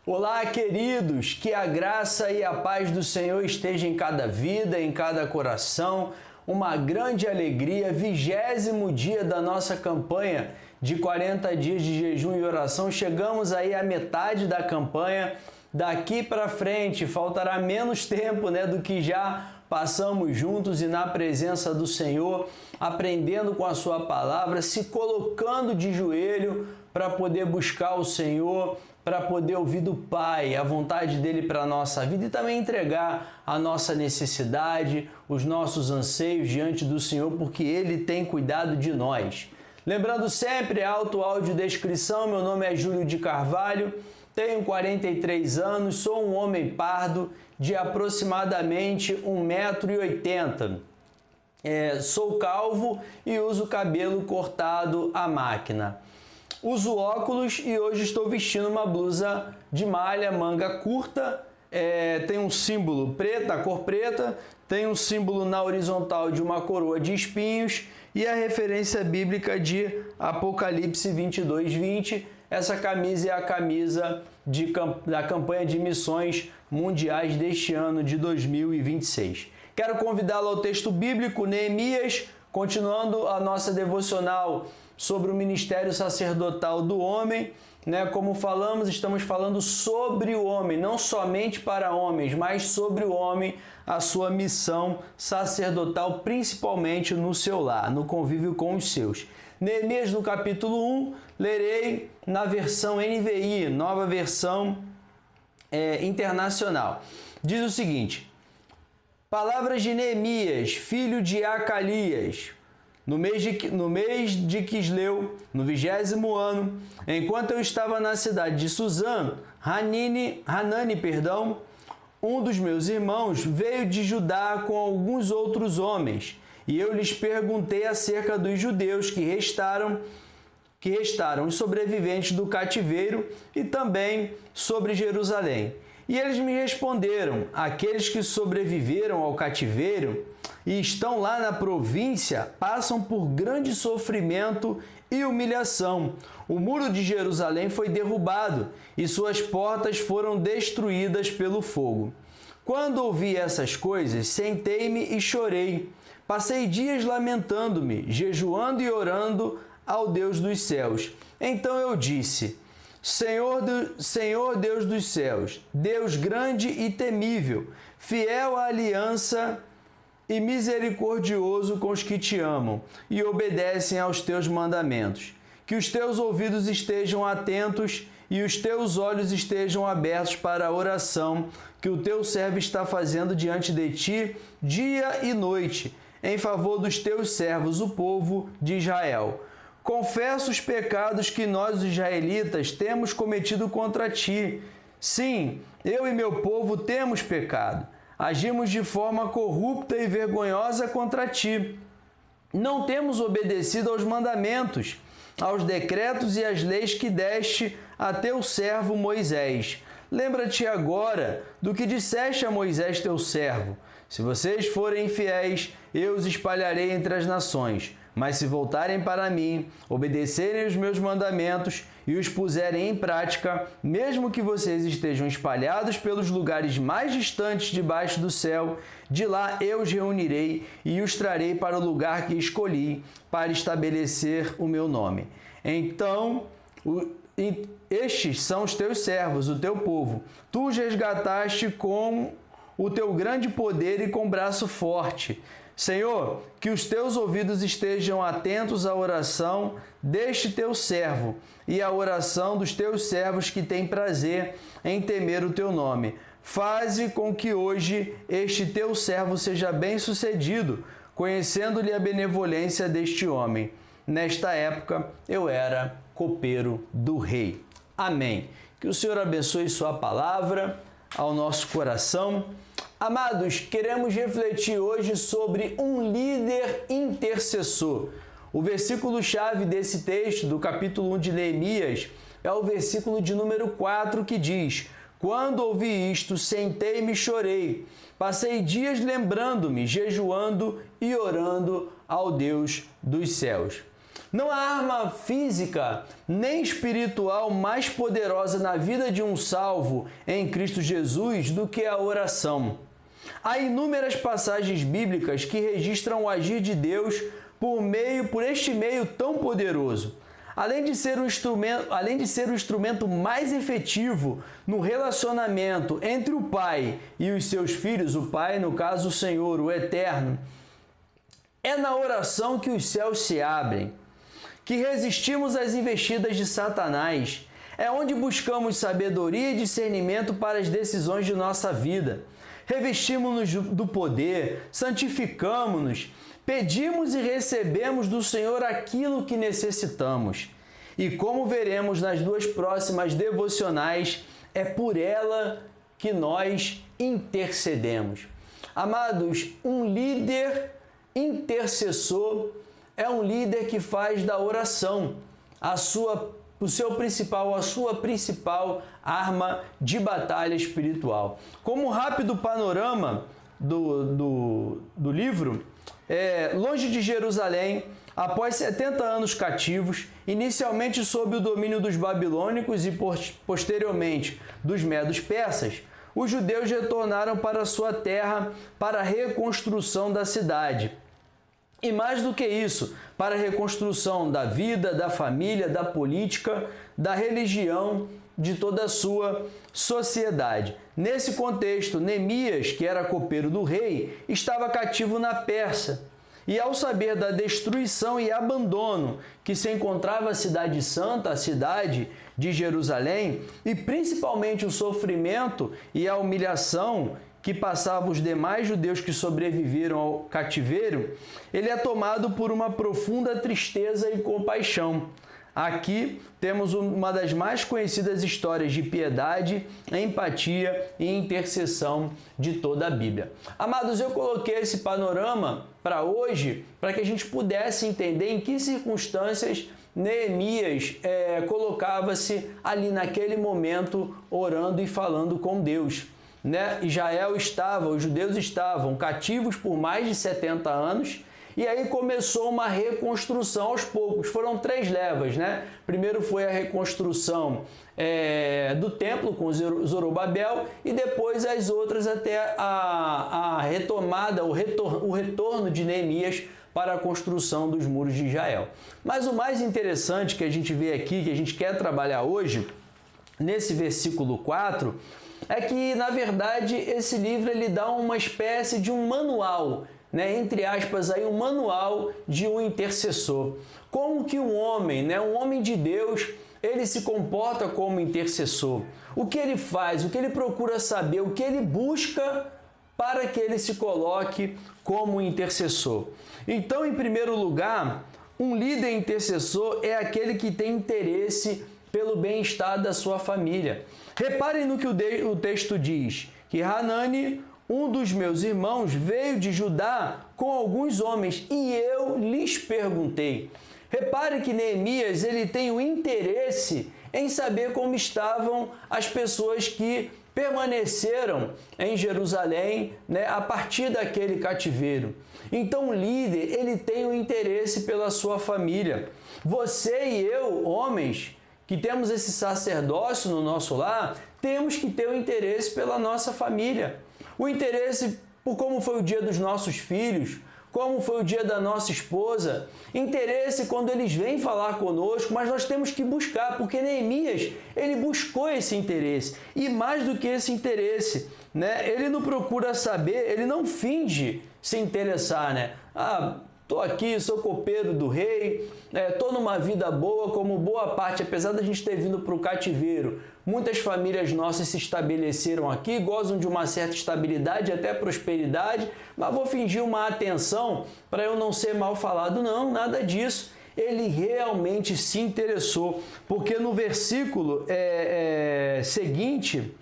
Olá, queridos! Que a graça e a paz do Senhor esteja em cada vida, em cada coração. Uma grande alegria, 20º dia da nossa campanha de 40 dias de jejum e oração. Chegamos aí à metade da campanha. Daqui para frente faltará menos tempo, do que já passamos juntos e na presença do Senhor, aprendendo com a sua palavra, se colocando de joelho para poder buscar o Senhor, para poder ouvir do Pai a vontade dele para a nossa vida e também entregar a nossa necessidade, os nossos anseios diante do Senhor, porque Ele tem cuidado de nós. Lembrando sempre, audiodescrição, meu nome é Júlio de Carvalho, tenho 43 anos, sou um homem pardo de aproximadamente 1,80 m. Sou calvo e uso cabelo cortado à máquina. Uso óculos e hoje estou vestindo uma blusa de malha, manga curta, tem um símbolo preto, a cor preta, tem um símbolo na horizontal de uma coroa de espinhos e a referência bíblica de Apocalipse 22:20. Essa camisa é a camisa da campanha de missões mundiais deste ano de 2026. Quero convidá-lo ao texto bíblico, Neemias, continuando a nossa devocional sobre o ministério sacerdotal do homem, Como falamos, estamos falando sobre o homem, não somente para homens, mas sobre o homem, a sua missão sacerdotal, principalmente no seu lar, no convívio com os seus. Neemias, no capítulo 1, lerei na versão NVI, nova versão internacional. Diz o seguinte: palavras de Neemias, filho de Acalias, no mês de Quisleu, no 20º ano, enquanto eu estava na cidade de Suzã, Hanani, um dos meus irmãos, veio de Judá com alguns outros homens, e eu lhes perguntei acerca dos judeus que restaram, os sobreviventes do cativeiro, e também sobre Jerusalém. E eles me responderam: aqueles que sobreviveram ao cativeiro e estão lá na província passam por grande sofrimento e humilhação. O muro de Jerusalém foi derrubado e suas portas foram destruídas pelo fogo. Quando ouvi essas coisas, sentei-me e chorei. Passei dias lamentando-me, jejuando e orando ao Deus dos céus. Então eu disse: Senhor Deus dos céus, Deus grande e temível, fiel à aliança e misericordioso com os que te amam e obedecem aos teus mandamentos. Que os teus ouvidos estejam atentos e os teus olhos estejam abertos para a oração que o teu servo está fazendo diante de ti, dia e noite, em favor dos teus servos, o povo de Israel. Confesso os pecados que nós, os israelitas, temos cometido contra ti. Sim, eu e meu povo temos pecado. Agimos de forma corrupta e vergonhosa contra ti. Não temos obedecido aos mandamentos, aos decretos e às leis que deste a teu servo Moisés. Lembra-te agora do que disseste a Moisés, teu servo. Se vocês forem fiéis, eu os espalharei entre as nações. Mas se voltarem para mim, obedecerem os meus mandamentos e os puserem em prática, mesmo que vocês estejam espalhados pelos lugares mais distantes debaixo do céu, de lá eu os reunirei e os trarei para o lugar que escolhi para estabelecer o meu nome. Então, estes são os teus servos, o teu povo. Tu os resgataste com o teu grande poder e com braço forte. Senhor, que os teus ouvidos estejam atentos à oração deste teu servo e à oração dos teus servos que têm prazer em temer o teu nome. Faze com que hoje este teu servo seja bem-sucedido, conhecendo-lhe a benevolência deste homem. Nesta época, eu era copeiro do rei. Amém. Que o Senhor abençoe sua palavra ao nosso coração. Amados, queremos refletir hoje sobre um líder intercessor. O versículo-chave desse texto, do capítulo 1 de Neemias, é o versículo de número 4, que diz: quando ouvi isto, sentei-me e chorei. Passei dias lembrando-me, jejuando e orando ao Deus dos céus. Não há arma física nem espiritual mais poderosa na vida de um salvo em Cristo Jesus do que a oração. Há inúmeras passagens bíblicas que registram o agir de Deus por este meio tão poderoso. Além de ser o instrumento mais efetivo no relacionamento entre o Pai e os seus filhos, o Pai, no caso, o Senhor, o Eterno, é na oração que os céus se abrem, que resistimos às investidas de Satanás. É onde buscamos sabedoria e discernimento para as decisões de nossa vida. Revestimos-nos do poder, santificamos-nos, pedimos e recebemos do Senhor aquilo que necessitamos. E como veremos nas duas próximas devocionais, é por ela que nós intercedemos. Amados, um líder intercessor é um líder que faz da oração a sua principal arma de batalha espiritual. Como um rápido panorama do livro, longe de Jerusalém, após 70 anos cativos, inicialmente sob o domínio dos babilônicos e posteriormente dos medos persas, os judeus retornaram para sua terra para a reconstrução da cidade. E mais do que isso, para a reconstrução da vida, da família, da política, da religião, de toda a sua sociedade. Nesse contexto, Neemias, que era copeiro do rei, estava cativo na Pérsia. E ao saber da destruição e abandono que se encontrava a cidade santa, a cidade de Jerusalém, e principalmente o sofrimento e a humilhação que passavam os demais judeus que sobreviveram ao cativeiro, ele é tomado por uma profunda tristeza e compaixão. Aqui temos uma das mais conhecidas histórias de piedade, empatia e intercessão de toda a Bíblia. Amados, eu coloquei esse panorama para hoje, para que a gente pudesse entender em que circunstâncias Neemias colocava-se ali naquele momento orando e falando com Deus. Os judeus estavam cativos por mais de 70 anos, e aí começou uma reconstrução aos poucos. Foram 3 levas, né? Primeiro foi a reconstrução do templo com Zorobabel, e depois as outras até a retomada, o retorno de Neemias para a construção dos muros de Israel. Mas o mais interessante que a gente vê aqui, que a gente quer trabalhar hoje, nesse versículo 4, é que, na verdade, esse livro ele dá uma espécie de um manual, entre aspas, aí, um manual de um intercessor. Como que um homem de Deus, ele se comporta como intercessor? O que ele faz, o que ele procura saber, o que ele busca para que ele se coloque como intercessor. Então, em primeiro lugar, um líder intercessor é aquele que tem interesse pelo bem-estar da sua família. Reparem no que o texto diz, que Hanani, um dos meus irmãos, veio de Judá com alguns homens e eu lhes perguntei. Repare que Neemias ele tem o interesse em saber como estavam as pessoas que permaneceram em Jerusalém, a partir daquele cativeiro. Então o líder ele tem o interesse pela sua família. Você e eu, homens, que temos esse sacerdócio no nosso lar, temos que ter o interesse pela nossa família. O interesse por como foi o dia dos nossos filhos, como foi o dia da nossa esposa, interesse quando eles vêm falar conosco, mas nós temos que buscar, porque Neemias, ele buscou esse interesse. E mais do que esse interesse, ele não procura saber, ele não finge se interessar, estou aqui, sou copeiro do rei, estou numa vida boa, como boa parte, apesar da gente ter vindo para o cativeiro. Muitas famílias nossas se estabeleceram aqui, gozam de uma certa estabilidade, até prosperidade, mas vou fingir uma atenção para eu não ser mal falado. Não, nada disso. Ele realmente se interessou, porque no versículo seguinte,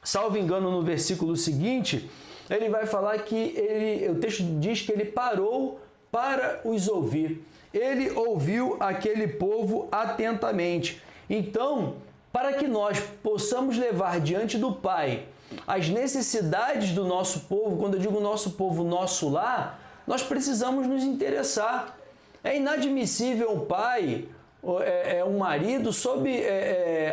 salvo engano, no versículo seguinte, ele vai falar que o texto diz que ele parou para os ouvir. Ele ouviu aquele povo atentamente. Então, para que nós possamos levar diante do Pai as necessidades do nosso povo, quando eu digo nosso povo, nosso lar, nós precisamos nos interessar. É inadmissível um pai, um marido, sob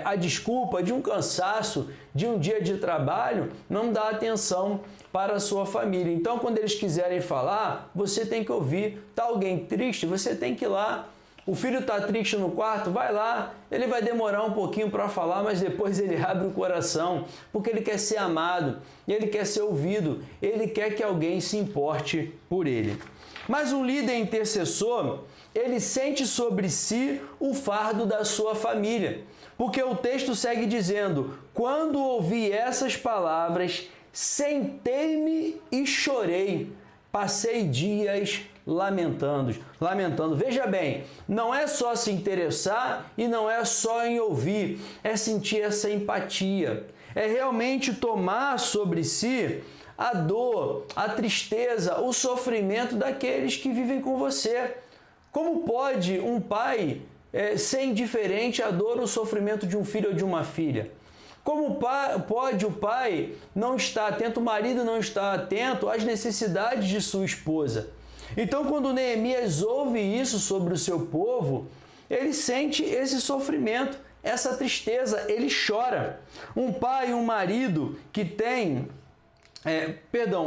a desculpa de um cansaço, de um dia de trabalho, não dar atenção para a sua família. Então, quando eles quiserem falar, você tem que ouvir. Está alguém triste? Você tem que ir lá. O filho está triste no quarto? Vai lá. Ele vai demorar um pouquinho para falar, mas depois ele abre o coração, porque ele quer ser amado, ele quer ser ouvido, ele quer que alguém se importe por ele. Mas um líder intercessor, ele sente sobre si o fardo da sua família, porque o texto segue dizendo: quando ouvi essas palavras, sentei-me e chorei, passei dias lamentando. Veja bem, não é só se interessar e não é só em ouvir, é sentir essa empatia, é realmente tomar sobre si a dor, a tristeza, o sofrimento daqueles que vivem com você. Como pode um pai ser indiferente à dor ou sofrimento de um filho ou de uma filha? Como pode o pai não estar atento, o marido não estar atento às necessidades de sua esposa? Então, quando Neemias ouve isso sobre o seu povo, ele sente esse sofrimento, essa tristeza, ele chora. Um pai, um marido que tem...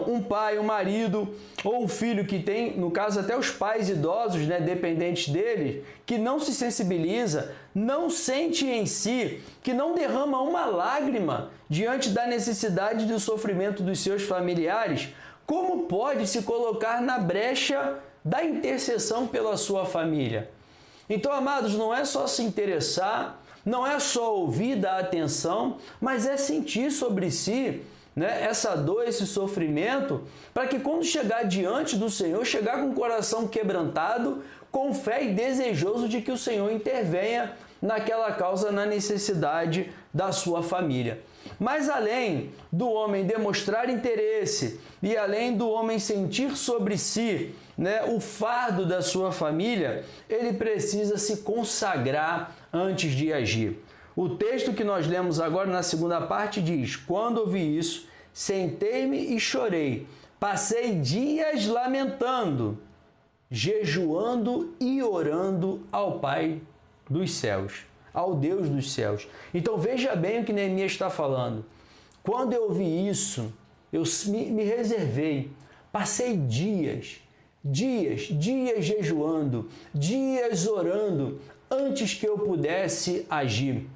um pai, um marido ou um filho que tem, no caso até os pais idosos, dependentes dele, que não se sensibiliza, não sente em si, que não derrama uma lágrima diante da necessidade e do sofrimento dos seus familiares, como pode se colocar na brecha da intercessão pela sua família? Então, amados, não é só se interessar, não é só ouvir, dar atenção, mas é sentir sobre si essa dor, esse sofrimento, para que quando chegar diante do Senhor, chegar com o coração quebrantado, com fé e desejoso de que o Senhor intervenha naquela causa, na necessidade da sua família. Mas além do homem demonstrar interesse e além do homem sentir sobre si o fardo da sua família, ele precisa se consagrar antes de agir. O texto que nós lemos agora na segunda parte diz: quando ouvi isso, sentei-me e chorei, passei dias lamentando, jejuando e orando ao Pai dos céus, ao Deus dos céus. Então veja bem o que Neemias está falando. Quando eu ouvi isso, eu me reservei, passei dias jejuando, dias orando, antes que eu pudesse agir.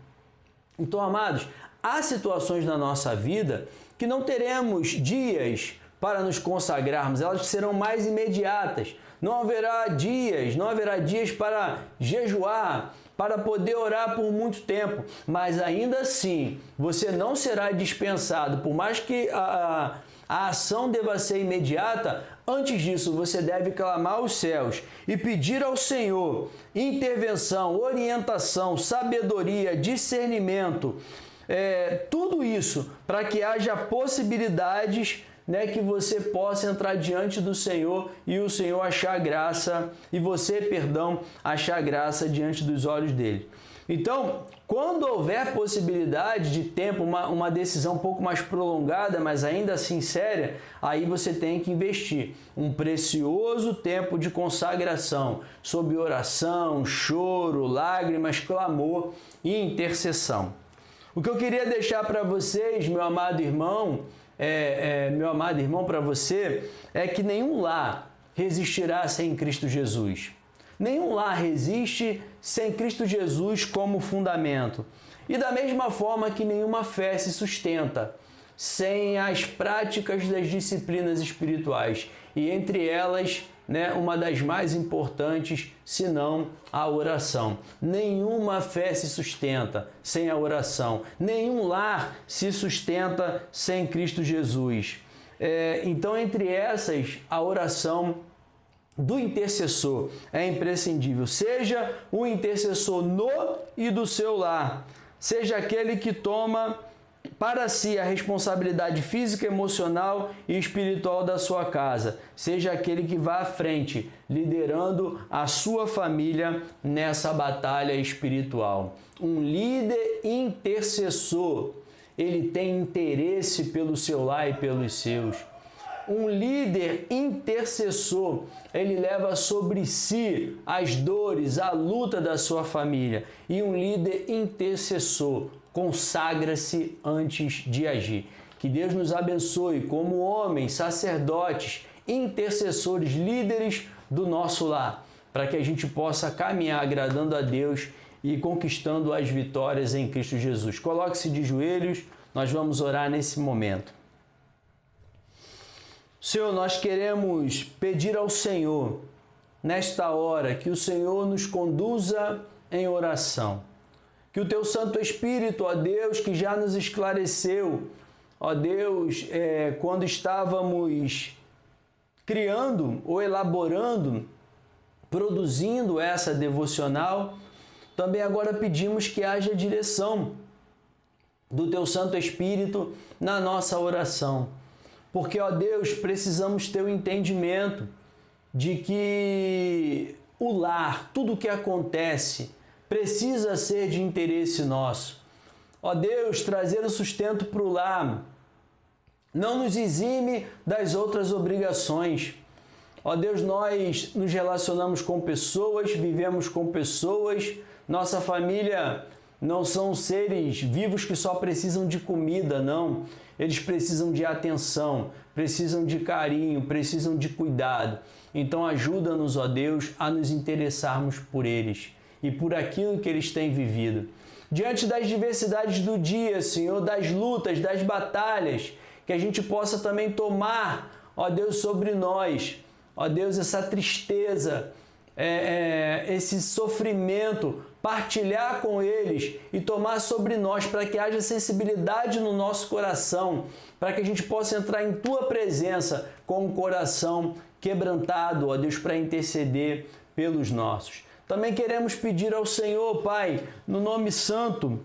Então, amados, há situações na nossa vida que não teremos dias para nos consagrarmos, elas serão mais imediatas. Não haverá dias para jejuar, para poder orar por muito tempo, mas ainda assim você não será dispensado, por mais que a ação deva ser imediata. Antes disso, você deve clamar aos céus e pedir ao Senhor intervenção, orientação, sabedoria, discernimento, tudo isso para que haja possibilidades que você possa entrar diante do Senhor e o Senhor achar graça, e você, achar graça diante dos olhos dele. Então, quando houver possibilidade de tempo, uma decisão um pouco mais prolongada, mas ainda assim séria, aí você tem que investir um precioso tempo de consagração, sob oração, choro, lágrimas, clamor e intercessão. O que eu queria deixar para vocês, meu amado irmão, para você, é que nenhum lar resistirá sem Cristo Jesus. Nenhum lar resiste sem Cristo Jesus como fundamento. E da mesma forma que nenhuma fé se sustenta sem as práticas das disciplinas espirituais. E entre elas, uma das mais importantes, se não a oração. Nenhuma fé se sustenta sem a oração. Nenhum lar se sustenta sem Cristo Jesus. Então, entre essas, a oração do intercessor é imprescindível. Seja o intercessor no e do seu lar. Seja aquele que toma para si a responsabilidade física, emocional e espiritual da sua casa. Seja aquele que vá à frente, liderando a sua família nessa batalha espiritual. Um líder intercessor, ele tem interesse pelo seu lar e pelos seus. um líder intercessor, ele leva sobre si as dores, a luta da sua família. E um líder intercessor consagra-se antes de agir. Que Deus nos abençoe como homens, sacerdotes, intercessores, líderes do nosso lar, para que a gente possa caminhar agradando a Deus e conquistando as vitórias em Cristo Jesus. Coloque-se de joelhos, nós vamos orar nesse momento. Senhor, nós queremos pedir ao Senhor, nesta hora, que o Senhor nos conduza em oração. Que o Teu Santo Espírito, ó Deus, que já nos esclareceu, ó Deus, quando estávamos criando ou elaborando, produzindo essa devocional, também agora pedimos que haja direção do Teu Santo Espírito na nossa oração. Porque, ó Deus, precisamos ter o entendimento de que o lar, tudo o que acontece, precisa ser de interesse nosso. Ó Deus, trazer o sustento para o lar não nos exime das outras obrigações. Ó Deus, nós nos relacionamos com pessoas, vivemos com pessoas, nossa família não são seres vivos que só precisam de comida, não. Eles precisam de atenção, precisam de carinho, precisam de cuidado. Então ajuda-nos, ó Deus, a nos interessarmos por eles e por aquilo que eles têm vivido. Diante das diversidades do dia, Senhor, das lutas, das batalhas, que a gente possa também tomar, ó Deus, sobre nós, ó Deus, essa tristeza, esse sofrimento, partilhar com eles e tomar sobre nós, para que haja sensibilidade no nosso coração, para que a gente possa entrar em Tua presença com o coração quebrantado, ó Deus, para interceder pelos nossos. Também queremos pedir ao Senhor, Pai, no nome santo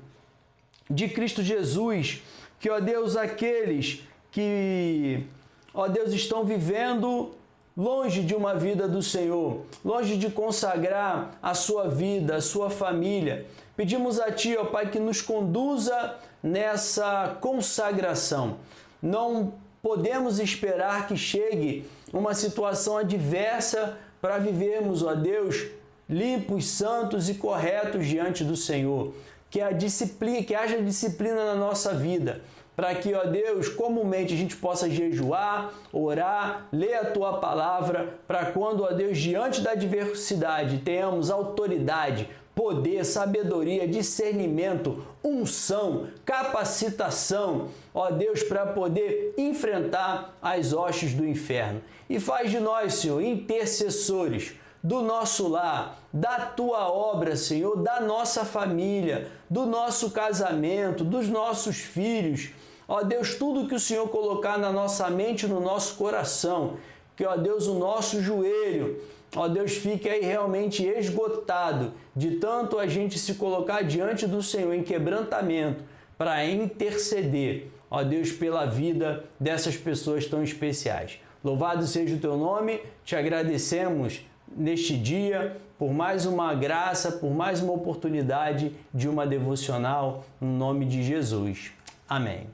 de Cristo Jesus, que, ó Deus, aqueles que, ó Deus, estão vivendo longe de uma vida do Senhor, longe de consagrar a sua vida, a sua família, pedimos a Ti, ó Pai, que nos conduza nessa consagração. Não podemos esperar que chegue uma situação adversa para vivermos, ó Deus, limpos, santos e corretos diante do Senhor. Que haja disciplina na nossa vida, para que, ó Deus, comumente a gente possa jejuar, orar, ler a Tua palavra, para quando, ó Deus, diante da adversidade, tenhamos autoridade, poder, sabedoria, discernimento, unção, capacitação, ó Deus, para poder enfrentar as hostes do inferno. E faz de nós, Senhor, intercessores do nosso lar, da Tua obra, Senhor, da nossa família, do nosso casamento, dos nossos filhos. Ó Deus, tudo que o Senhor colocar na nossa mente, no nosso coração, que, ó Deus, o nosso joelho, ó Deus, fique aí realmente esgotado de tanto a gente se colocar diante do Senhor em quebrantamento para interceder, ó Deus, pela vida dessas pessoas tão especiais. Louvado seja o Teu nome, te agradecemos neste dia por mais uma graça, por mais uma oportunidade de uma devocional, no nome de Jesus. Amém.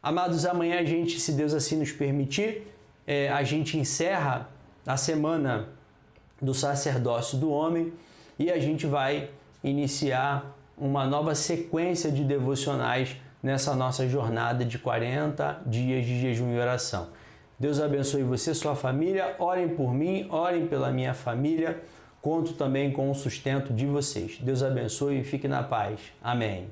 Amados, amanhã a gente, se Deus assim nos permitir, a gente encerra a semana do sacerdócio do homem e a gente vai iniciar uma nova sequência de devocionais nessa nossa jornada de 40 dias de jejum e oração. Deus abençoe você, sua família, orem por mim, orem pela minha família, conto também com o sustento de vocês. Deus abençoe e fique na paz. Amém.